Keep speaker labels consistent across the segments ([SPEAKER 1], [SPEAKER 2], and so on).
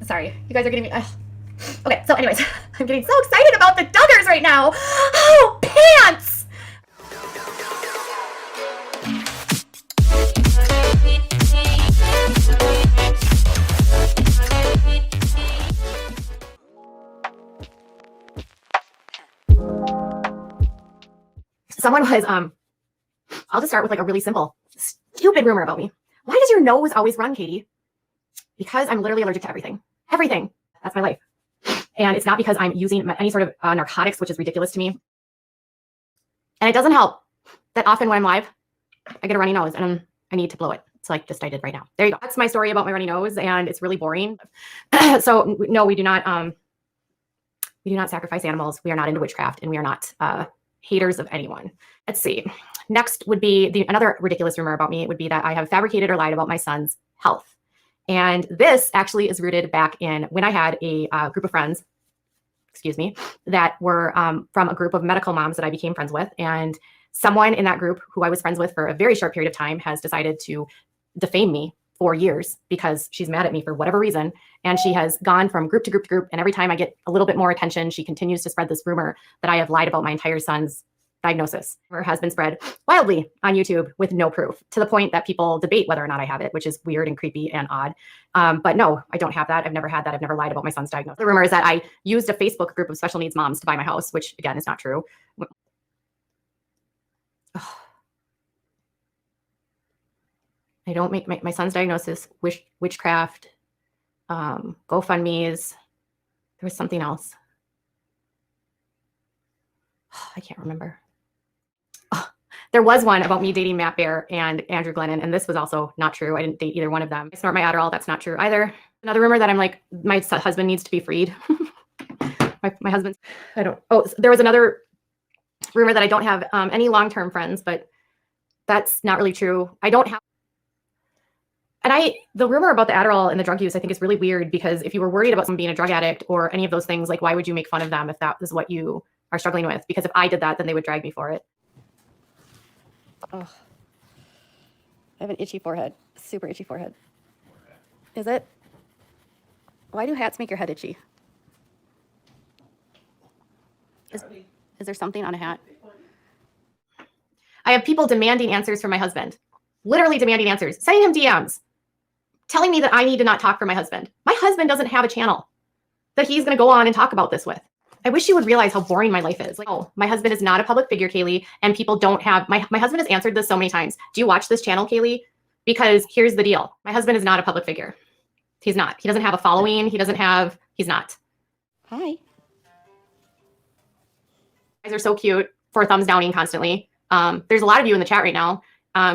[SPEAKER 1] Sorry, you guys are getting me. Okay, so anyways, I'm getting so excited about the Duggars right now. Oh, pants! Someone was, I'll just start with like a really simple, stupid rumor about me. Why does your nose always run, Katie? Because I'm literally allergic to everything. Everything. That's my life. And it's not because I'm using any sort of narcotics, which is ridiculous to me. And it doesn't help that often when I'm live, I get a runny nose and I need to blow it. It's like just I did right now. There you go. That's my story about my runny nose, and it's really boring. So no, we do not sacrifice animals. We are not into witchcraft, and we are not haters of anyone. Let's see. Next would be another ridiculous rumor about me would be that I have fabricated or lied about my son's health. And this actually is rooted back in when I had a group of friends, that were from a group of medical moms that I became friends with. And someone in that group who I was friends with for a very short period of time has decided to defame me for years because she's mad at me for whatever reason. And she has gone from group to group to group. And every time I get a little bit more attention, she continues to spread this rumor that I have lied about my entire son's diagnosis. Or has been spread wildly on YouTube with no proof, to the point that people debate whether or not I have it, which is weird and creepy and odd. But no, I don't have that. I've never had that. I've never lied about my son's diagnosis. The rumor is that I used a Facebook group of special needs moms to buy my house, which again is not true. I don't make my son's diagnosis, witchcraft, GoFundMe's. There was something else. I can't remember. There was one about me dating Matt Bear and Andrew Glennon, and this was also not true. I didn't date either one of them. I snort my Adderall. That's not true either. Another rumor that I'm like, my husband needs to be freed. my husband, there was another rumor that I don't have any long-term friends, but that's not really true. I don't have. And the rumor about the Adderall and the drug use, I think is really weird, because if you were worried about someone being a drug addict or any of those things, like, why would you make fun of them if that is what you are struggling with? Because if I did that, then they would drag me for it. Oh, I have an itchy forehead, super itchy forehead. Is it? Why do hats make your head itchy? Is there something on a hat? I have people demanding answers from my husband, literally demanding answers, sending him DMs, telling me that I need to not talk for my husband. My husband doesn't have a channel that he's going to go on and talk about this with. I wish you would realize how boring my life is. Like, oh, my husband is not a public figure, Kaylee, and people don't have, my husband has answered this so many times. Do you watch this channel, Kaylee? Because here's the deal. My husband is not a public figure. He's not. He doesn't have a following. He's not. Hi. You guys are so cute for thumbs downing constantly. There's a lot of you in the chat right now.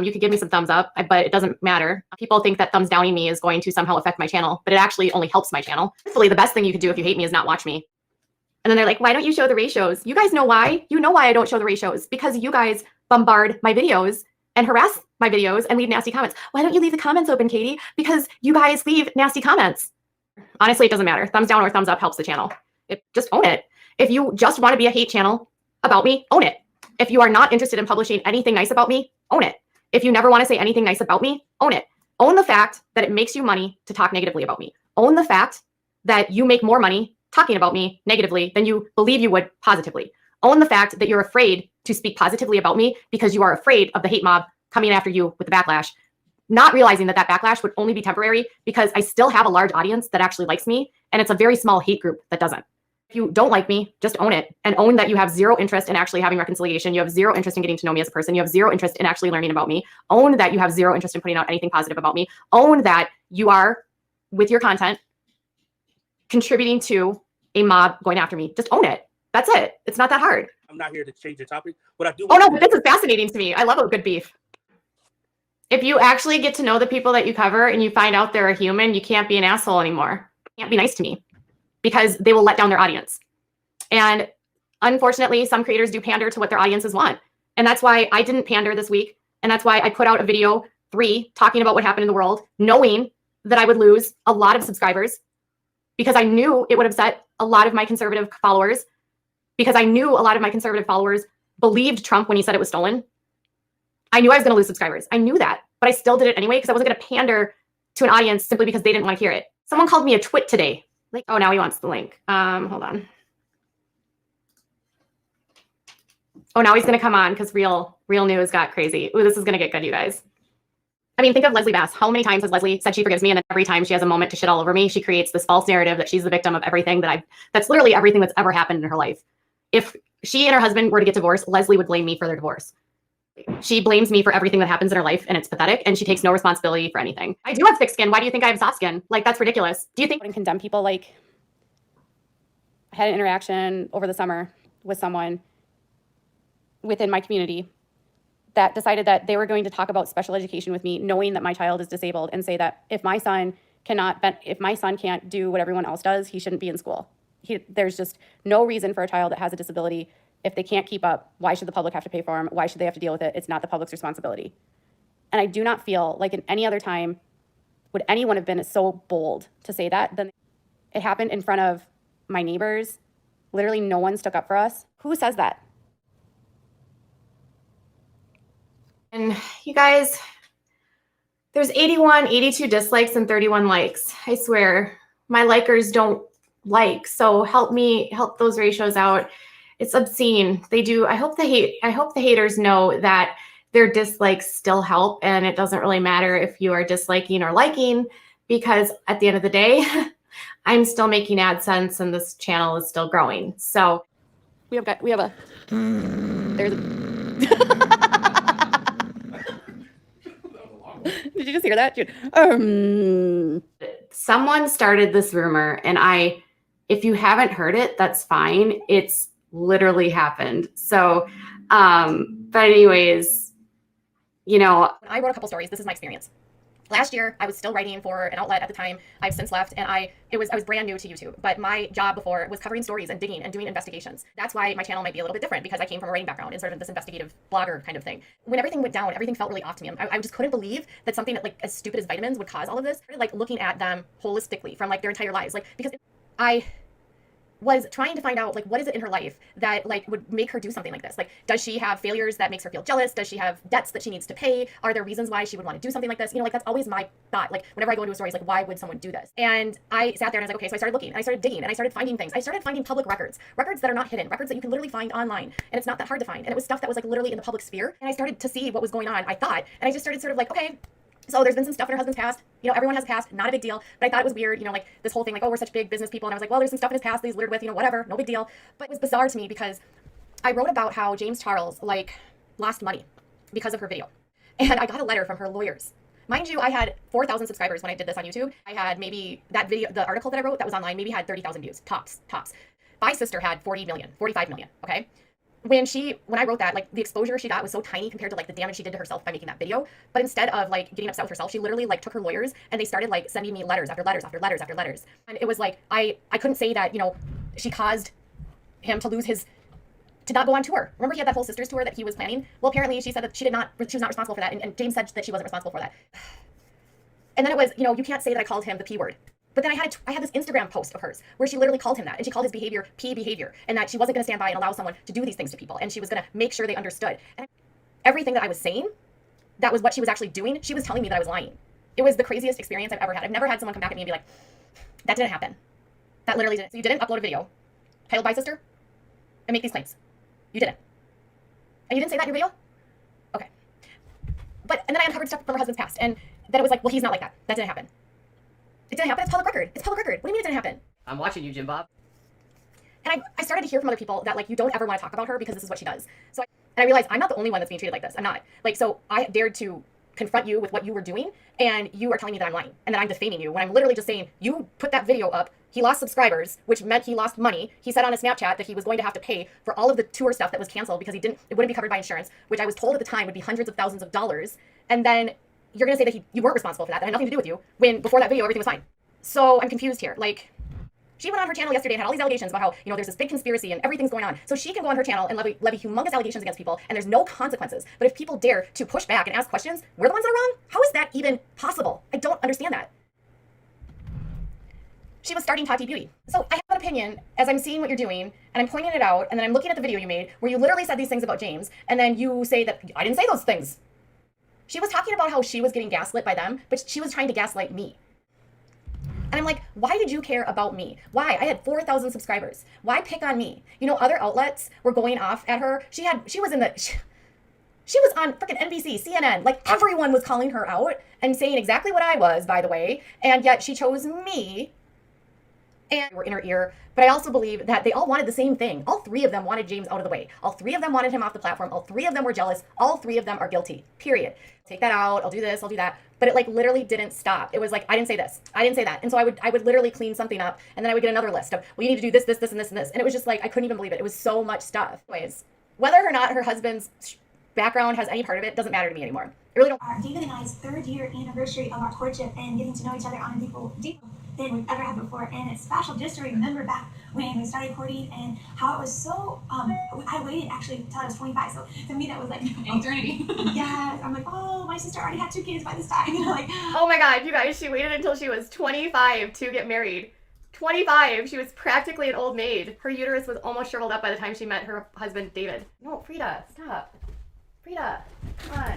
[SPEAKER 1] You could give me some thumbs up, but it doesn't matter. People think that thumbs downing me is going to somehow affect my channel, but it actually only helps my channel. Hopefully, the best thing you could do if you hate me is not watch me. And then they're like, why don't you show the ratios? You guys know why. You know why I don't show the ratios. Because you guys bombard my videos and harass my videos and leave nasty comments. Why don't you leave the comments open, Katie? Because you guys leave nasty comments. Honestly, it doesn't matter. Thumbs down or thumbs up helps the channel. Just own it. If you just want to be a hate channel about me, own it. If you are not interested in publishing anything nice about me, own it. If you never want to say anything nice about me, own it. Own the fact that it makes you money to talk negatively about me. Own the fact that you make more money talking about me negatively than you believe you would positively. Own the fact that you're afraid to speak positively about me because you are afraid of the hate mob coming after you with the backlash, not realizing that backlash would only be temporary, because I still have a large audience that actually likes me, and it's a very small hate group that doesn't. If you don't like me, just own it, and own that you have zero interest in actually having reconciliation. You have zero interest in getting to know me as a person. You have zero interest in actually learning about me. Own that you have zero interest in putting out anything positive about me. Own that you are, with your content, contributing to a mob going after me. Just own it. That's it. It's not that hard.
[SPEAKER 2] I'm not here to change the topic, but I do.
[SPEAKER 1] Oh no, but this is fascinating to me. I love a good beef. If you actually get to know the people that you cover and you find out they're a human, you can't be an asshole anymore. You can't be nice to me, because they will let down their audience. And unfortunately, some creators do pander to what their audiences want. And that's why I didn't pander this week. And that's why I put out a video 3 talking about what happened in the world, knowing that I would lose a lot of subscribers, because I knew it would upset a lot of my conservative followers, because I knew a lot of my conservative followers believed Trump when he said it was stolen. I knew I was going to lose subscribers. I knew that, but I still did it anyway, because I wasn't going to pander to an audience simply because they didn't want to hear it. Someone called me a twit today. Like, oh, now he wants the link. Hold on. Oh, now he's going to come on because real news got crazy. Ooh, this is going to get good, you guys. I mean, think of Leslie Bass. How many times has Leslie said she forgives me, and then every time she has a moment to shit all over me, she creates this false narrative that she's the victim of everything that's literally everything that's ever happened in her life. If she and her husband were to get divorced, Leslie would blame me for their divorce. She blames me for everything that happens in her life, and it's pathetic, and she takes no responsibility for anything. I do have thick skin. Why do you think I have soft skin? Like, that's ridiculous. Do you think I wouldn't condemn people? Like, I had an interaction over the summer with someone within my community that decided that they were going to talk about special education with me, knowing that my child is disabled, and say that if my son can't do what everyone else does, he shouldn't be in school. There's just no reason for a child that has a disability. If they can't keep up, why should the public have to pay for them? Why should they have to deal with it? It's not the public's responsibility. And I do not feel like in any other time would anyone have been so bold to say that. Then it happened in front of my neighbors. Literally no one stuck up for us. Who says that? And you guys, there's 82 dislikes and 31 likes. I swear, my likers don't like. So help those ratios out. It's obscene. They do. I hope the haters know that their dislikes still help, and it doesn't really matter if you are disliking or liking, because at the end of the day, I'm still making AdSense and this channel is still growing. So there's a Did you just hear that? Someone started this rumor, and if you haven't heard it, that's fine. It's literally happened. So, but anyways, I wrote a couple stories. This is my experience. Last year, I was still writing for an outlet at the time. I've since left, and I was brand new to YouTube. But my job before was covering stories and digging and doing investigations. That's why my channel might be a little bit different, because I came from a writing background and sort of this investigative blogger kind of thing. When everything went down, everything felt really off to me. I just couldn't believe that something like as stupid as vitamins would cause all of this. I started, like, looking at them holistically from like their entire lives, like, because I was trying to find out, like, what is it in her life that, like, would make her do something like this? Like, does she have failures that makes her feel jealous? Does she have debts that she needs to pay? Are there reasons why she would want to do something like this? Like, that's always my thought. Like, whenever I go into a story, it's like, why would someone do this? And I sat there and I was like, okay, so I started looking and I started digging and I started finding things. I started finding public records that are not hidden, records that you can literally find online. And it's not that hard to find. And it was stuff that was, like, literally in the public sphere. And I started to see what was going on, I thought. And I just started sort of like, okay, so there's been some stuff in her husband's past. Everyone has past, not a big deal. But I thought it was weird, like this whole thing, like, oh, we're such big business people. And I was like, well, there's some stuff in his past that he's littered with, whatever, no big deal. But it was bizarre to me because I wrote about how James Charles, like, lost money because of her video. And I got a letter from her lawyers. Mind you, I had 4,000 subscribers when I did this on YouTube. I had maybe that video, the article that I wrote that was online, maybe had 30,000 views, tops. My sister had 40 million, 45 million, okay? When I wrote that, like, the exposure she got was so tiny compared to, like, the damage she did to herself by making that video. But instead of, like, getting upset with herself, she literally, like, took her lawyers and they started, like, sending me letters after letters after letters after letters. And it was like, I couldn't say that, she caused him to not go on tour. Remember he had that whole sisters tour that he was planning? Well, apparently she said that she was not responsible for that. And James said that she wasn't responsible for that. And then it was, you can't say that I called him the P word. But then I had this Instagram post of hers where she literally called him that, and she called his behavior P behavior, and that she wasn't going to stand by and allow someone to do these things to people, and she was going to make sure they understood. And everything that I was saying, that was what she was actually doing. She was telling me that I was lying. It was the craziest experience I've ever had. I've never had someone come back at me and be like, that didn't happen. That literally didn't. So you didn't upload a video titled "Bye Sister" and make these claims. You didn't. And you didn't say that in your video? Okay. And then I uncovered stuff from her husband's past, and then it was like, well, he's not like that. That didn't happen. It didn't happen. It's public record. It's public record. What do you mean it didn't happen?
[SPEAKER 3] I'm watching you, Jim Bob.
[SPEAKER 1] And I started to hear from other people that, like, you don't ever want to talk about her because this is what she does. So I realized I'm not the only one that's being treated like this. I'm not. Like, so I dared to confront you with what you were doing, and you are telling me that I'm lying and that I'm defaming you when I'm literally just saying, you put that video up, he lost subscribers, which meant he lost money. He said on a Snapchat that he was going to have to pay for all of the tour stuff that was canceled because it wouldn't be covered by insurance, which I was told at the time would be hundreds of thousands of dollars. And then you're going to say that you weren't responsible for that had nothing to do with you, when before that video, everything was fine. So I'm confused here. Like, she went on her channel yesterday and had all these allegations about how, there's this big conspiracy and everything's going on. So she can go on her channel and levy humongous allegations against people, and there's no consequences. But if people dare to push back and ask questions, we're the ones that are wrong? How is that even possible? I don't understand that. She was starting Tati Beauty. So I have an opinion as I'm seeing what you're doing, and I'm pointing it out, and then I'm looking at the video you made where you literally said these things about James, and then you say that I didn't say those things. She was talking about how she was getting gaslit by them, but she was trying to gaslight me. And I'm like, why did you care about me? Why? I had 4,000 subscribers. Why pick on me? You know, other outlets were going off at her. She was on freaking NBC, CNN. Like, everyone was calling her out and saying exactly what I was, by the way. And yet she chose me and were in her ear. But I also believe that they all wanted the same thing. All three of them wanted James out of the way. All three of them wanted him off the platform. All three of them were jealous. All three of them are guilty, period. Take that out. I'll do this. I'll do that. But it like literally didn't stop. It was like, I didn't say this. I didn't say that. And so I would literally clean something up. And then I would get another list of, well, you need to do this, this, this, and this, and this. And it was just like, I couldn't even believe it. It was so much stuff. Anyways, whether or not her husband's background has any part of it doesn't matter to me anymore. It really don't.
[SPEAKER 3] David and I's 3rd year anniversary of our courtship and getting to know each other on a deeper than we've ever had before. And it's special just to remember back when we started courting and how it was so, I waited actually until I was 25. So to me, that was like an eternity. Yes. I'm like, oh, my sister already had 2 kids by this time. You know, like,
[SPEAKER 1] oh my God, you guys, she waited until she was 25 to get married. 25. She was practically an old maid. Her uterus was almost shriveled up by the time she met her husband, David. No, Frida, stop. Frida, come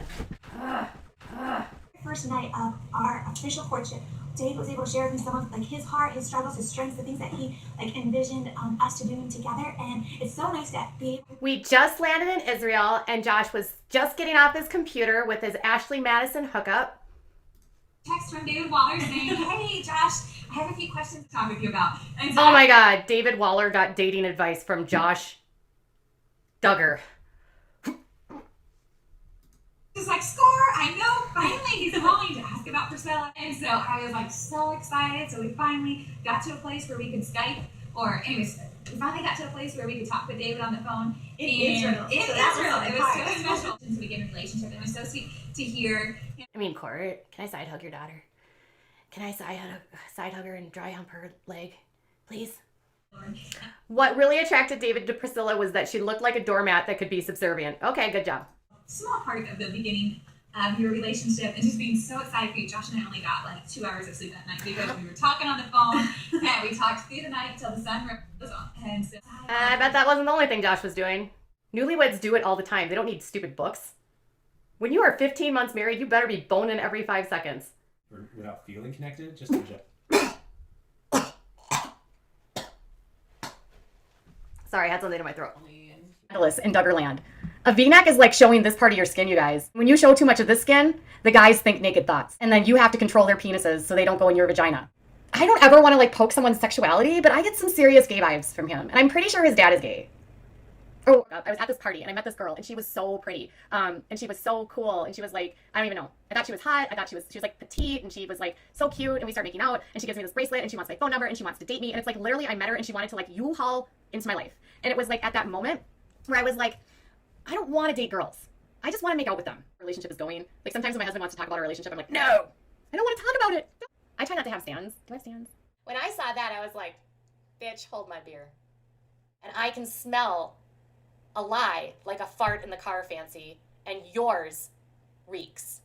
[SPEAKER 1] on.
[SPEAKER 3] First night of our official courtship, Dave was able to share with me some of like his heart, his struggles, his strengths, the things that he like envisioned us to doing together, and it's so nice to be able.
[SPEAKER 1] We just landed in Israel, and Josh was just getting off his computer with his Ashley Madison hookup.
[SPEAKER 4] Text from David Waller saying, hey Josh, I have a few questions to talk with you about. And so
[SPEAKER 1] oh my God, David Waller got dating advice from Josh Duggar.
[SPEAKER 4] Just like, score, I know, finally he's calling to ask about Priscilla. And so I was like so excited. So we finally got to a place where we could Skype, or anyways, we finally got to a place where we could talk with David on the phone.
[SPEAKER 3] In Israel.
[SPEAKER 4] In Israel. It was so special since we get in a relationship. And it was so sweet to hear.
[SPEAKER 1] I mean, Court, can I side hug your daughter? Can I side hug her and dry hump her leg, please? What really attracted David to Priscilla was that she looked like a doormat that could be subservient. Okay, good job.
[SPEAKER 4] Small part of the beginning of your relationship and just being so excited for you. Josh and I only got like 2 hours of sleep that night because we were talking on the phone and we talked through the night until the sun rose on. And so
[SPEAKER 1] I bet that wasn't the only thing Josh was doing. Newlyweds do it all the time. They don't need stupid books. When you are 15 months married, you better be boning every 5 seconds.
[SPEAKER 5] Without feeling connected, just inject.
[SPEAKER 1] Sorry, I had something in my throat. In Duggarland. A V-neck is like showing this part of your skin, you guys. When you show too much of this skin, the guys think naked thoughts. And then you have to control their penises so they don't go in your vagina. I don't ever want to like poke someone's sexuality, but I get some serious gay vibes from him. And I'm pretty sure his dad is gay. Oh, I was at this party and I met this girl and she was so pretty. And she was so cool. And she was like, I don't even know. I thought she was hot. I thought she was like petite and she was like so cute. And we started making out and she gives me this bracelet and she wants my phone number and she wants to date me. And it's like literally I met her and she wanted to like U-Haul into my life. And it was like at that moment where I was like, I don't want to date girls. I just want to make out with them. Relationship is going. Like sometimes when my husband wants to talk about our relationship, I'm like, no, I don't want to talk about it. I try not to have stands. Do I have stands? When I saw that, I was like, bitch, hold my beer. And I can smell a lie like a fart in the car, Fancy, and yours reeks.